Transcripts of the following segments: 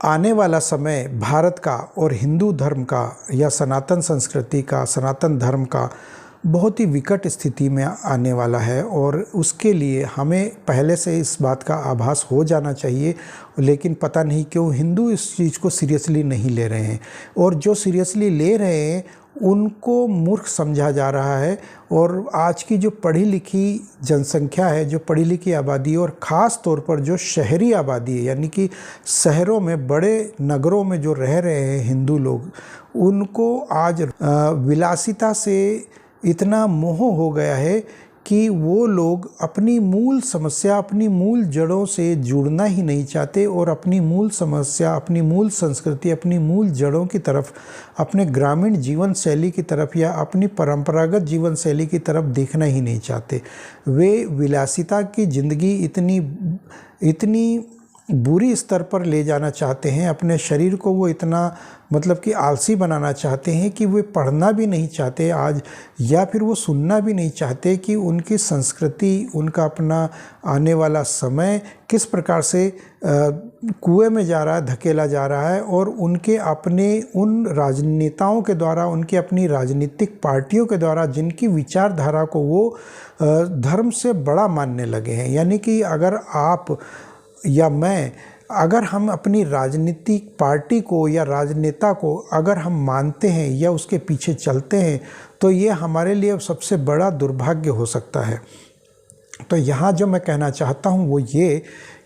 आने वाला समय भारत का और हिंदू धर्म का या सनातन संस्कृति का, सनातन धर्म का बहुत ही विकट स्थिति में आने वाला है और उसके लिए हमें पहले से इस बात का आभास हो जाना चाहिए। लेकिन पता नहीं क्यों हिंदू इस चीज़ को सीरियसली नहीं ले रहे हैं, और जो सीरियसली ले रहे हैं उनको मूर्ख समझा जा रहा है। और आज की जो पढ़ी लिखी जनसंख्या है, जो पढ़ी लिखी आबादी, और ख़ास तौर पर जो शहरी आबादी है, यानी कि शहरों में, बड़े नगरों में जो रह रहे हैं हिंदू लोग, उनको आज विलासिता से इतना मोह हो गया है कि वो लोग अपनी मूल समस्या, अपनी मूल जड़ों से जुड़ना ही नहीं चाहते और अपनी मूल समस्या, अपनी मूल संस्कृति, अपनी मूल जड़ों की तरफ, अपने ग्रामीण जीवन शैली की तरफ या अपनी परंपरागत जीवन शैली की तरफ देखना ही नहीं चाहते। वे विलासिता की ज़िंदगी इतनी बुरी स्तर पर ले जाना चाहते हैं, अपने शरीर को वो इतना मतलब कि आलसी बनाना चाहते हैं कि वे पढ़ना भी नहीं चाहते आज, या फिर वो सुनना भी नहीं चाहते कि उनकी संस्कृति, उनका अपना आने वाला समय किस प्रकार से कुएं में जा रहा है, धकेला जा रहा है। और उनके अपने उन राजनेताओं के द्वारा, उनकी अपनी राजनीतिक पार्टियों के द्वारा जिनकी विचारधारा को वो धर्म से बड़ा मानने लगे हैं। यानी कि अगर आप या मैं, अगर हम अपनी राजनीतिक पार्टी को या राजनेता को अगर हम मानते हैं या उसके पीछे चलते हैं, तो ये हमारे लिए सबसे बड़ा दुर्भाग्य हो सकता है। तो यहाँ जो मैं कहना चाहता हूँ वो ये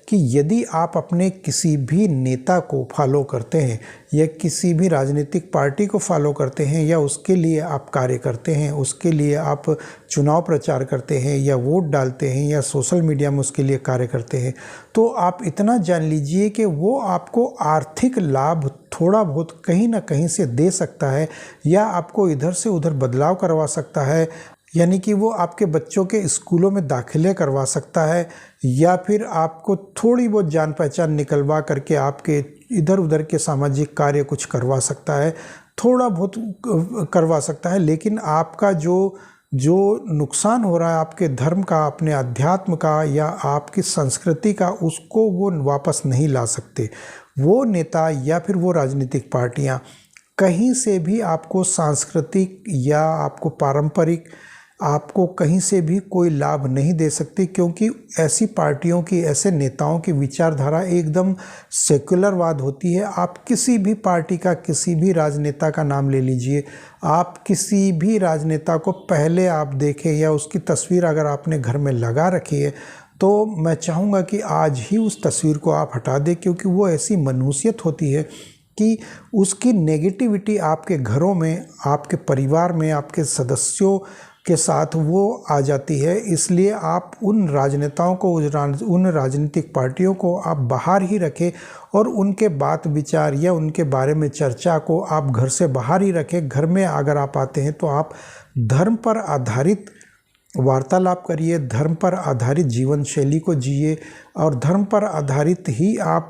कि यदि आप अपने किसी भी नेता को फॉलो करते हैं या किसी भी राजनीतिक पार्टी को फॉलो करते हैं या उसके लिए आप कार्य करते हैं, उसके लिए आप चुनाव प्रचार करते हैं या वोट डालते हैं या सोशल मीडिया में उसके लिए कार्य करते हैं, तो आप इतना जान लीजिए कि वो आपको आर्थिक लाभ थोड़ा बहुत कहीं ना कहीं से दे सकता है या आपको इधर से उधर बदलाव करवा सकता है। यानी कि वो आपके बच्चों के स्कूलों में दाखिले करवा सकता है या फिर आपको थोड़ी बहुत जान पहचान निकलवा करके आपके इधर उधर के सामाजिक कार्य कुछ करवा सकता है, थोड़ा बहुत करवा सकता है। लेकिन आपका जो नुकसान हो रहा है आपके धर्म का, अपने अध्यात्म का या आपकी संस्कृति का, उसको वो वापस नहीं ला सकते। वो नेता या फिर वो राजनीतिक पार्टियाँ कहीं से भी आपको सांस्कृतिक या आपको पारंपरिक, आपको कहीं से भी कोई लाभ नहीं दे सकती, क्योंकि ऐसी पार्टियों की, ऐसे नेताओं की विचारधारा एकदम सेकुलरवाद होती है। आप किसी भी पार्टी का, किसी भी राजनेता का नाम ले लीजिए, आप किसी भी राजनेता को पहले आप देखें या उसकी तस्वीर अगर आपने घर में लगा रखी है, तो मैं चाहूँगा कि आज ही उस तस्वीर को आप हटा दें, क्योंकि वो ऐसी मनुष्यत होती है कि उसकी नेगेटिविटी आपके घरों में, आपके परिवार में, आपके सदस्यों के साथ वो आ जाती है। इसलिए आप उन राजनेताओं को, उन राजनीतिक पार्टियों को आप बाहर ही रखें और उनके बात विचार या उनके बारे में चर्चा को आप घर से बाहर ही रखें। घर में अगर आप आते हैं तो आप धर्म पर आधारित वार्तालाप करिए, धर्म पर आधारित जीवन शैली को जिए और धर्म पर आधारित ही आप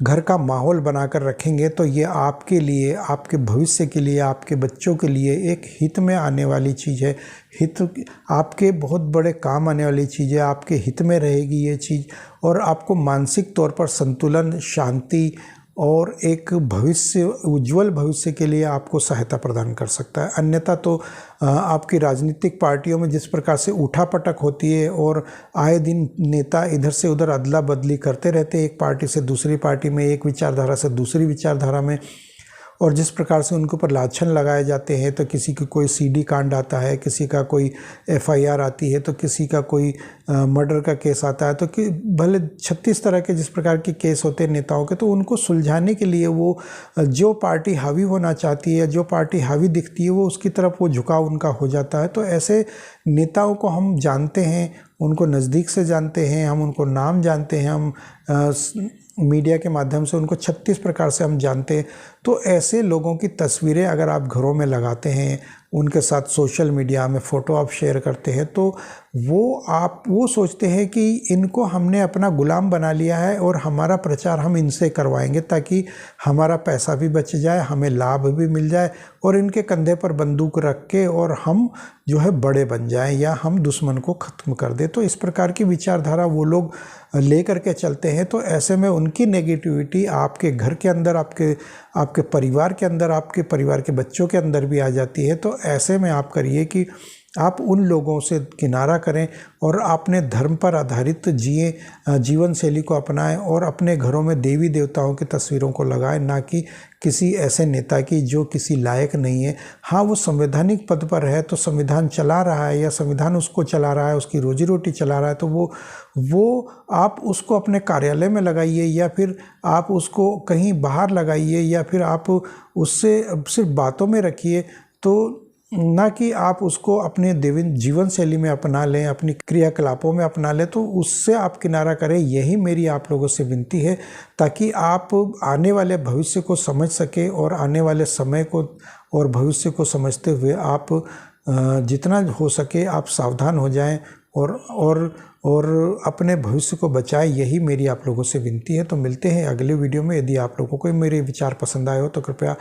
घर का माहौल बनाकर रखेंगे तो ये आपके लिए, आपके भविष्य के लिए, आपके बच्चों के लिए एक हित में आने वाली चीज़ है। हित आपके बहुत बड़े काम आने वाली चीज़ है, आपके हित में रहेगी ये चीज़ और आपको मानसिक तौर पर संतुलन, शांति और एक भविष्य, उज्जवल भविष्य के लिए आपको सहायता प्रदान कर सकता है। अन्यथा तो आपकी राजनीतिक पार्टियों में जिस प्रकार से उठापटक होती है और आए दिन नेता इधर से उधर अदला बदली करते रहते हैं, एक पार्टी से दूसरी पार्टी में, एक विचारधारा से दूसरी विचारधारा में, और जिस प्रकार से उनके ऊपर लाछन लगाए जाते हैं, तो किसी की कोई सीडी कांड आता है, किसी का कोई एफआईआर आती है, तो किसी का कोई मर्डर का केस आता है, तो कि भले 36 तरह के जिस प्रकार के केस होते हैं नेताओं के, तो उनको सुलझाने के लिए वो जो पार्टी हावी होना चाहती है, जो पार्टी हावी दिखती है, वो उसकी तरफ वो झुकाव उनका हो जाता है। तो ऐसे नेताओं को हम जानते हैं, उनको नज़दीक से जानते हैं, हम उनको नाम जानते हैं, हम मीडिया के माध्यम से उनको 36 प्रकार से हम जानते हैं। तो ऐसे लोगों की तस्वीरें अगर आप घरों में लगाते हैं, उनके साथ सोशल मीडिया में फ़ोटो आप शेयर करते हैं, तो वो सोचते हैं कि इनको हमने अपना गुलाम बना लिया है और हमारा प्रचार हम इनसे करवाएंगे ताकि हमारा पैसा भी बच जाए, हमें लाभ भी मिल जाए और इनके कंधे पर बंदूक रख के और हम जो है बड़े बन जाएं या हम दुश्मन को ख़त्म कर दें। तो इस प्रकार की विचारधारा वो लोग ले करके चलते हैं। तो ऐसे में उनकी नेगेटिविटी आपके घर के अंदर, आपके परिवार के अंदर, आपके परिवार के बच्चों के अंदर भी आ जाती है। तो ऐसे में आप करिए कि आप उन लोगों से किनारा करें और अपने धर्म पर आधारित जीवन शैली को अपनाएं और अपने घरों में देवी देवताओं की तस्वीरों को लगाएं, ना कि किसी ऐसे नेता की जो किसी लायक नहीं है। हाँ, वो संवैधानिक पद पर है तो संविधान चला रहा है या संविधान उसको चला रहा है, उसकी रोजी रोटी चला रहा है, तो वो आप उसको अपने कार्यालय में लगाइए या फिर आप उसको कहीं बाहर लगाइए या फिर आप उससे सिर्फ बातों में रखिए, तो ना कि आप उसको अपने जीवन शैली में अपना लें, अपनी क्रियाकलापों में अपना लें। तो उससे आप किनारा करें, यही मेरी आप लोगों से विनती है, ताकि आप आने वाले भविष्य को समझ सके और आने वाले समय को और भविष्य को समझते हुए आप जितना हो सके आप सावधान हो जाएं और अपने भविष्य को बचाएं। यही मेरी आप लोगों से विनती है। तो मिलते हैं अगले वीडियो में। यदि आप लोगों को मेरे विचार पसंद आए हो तो कृपया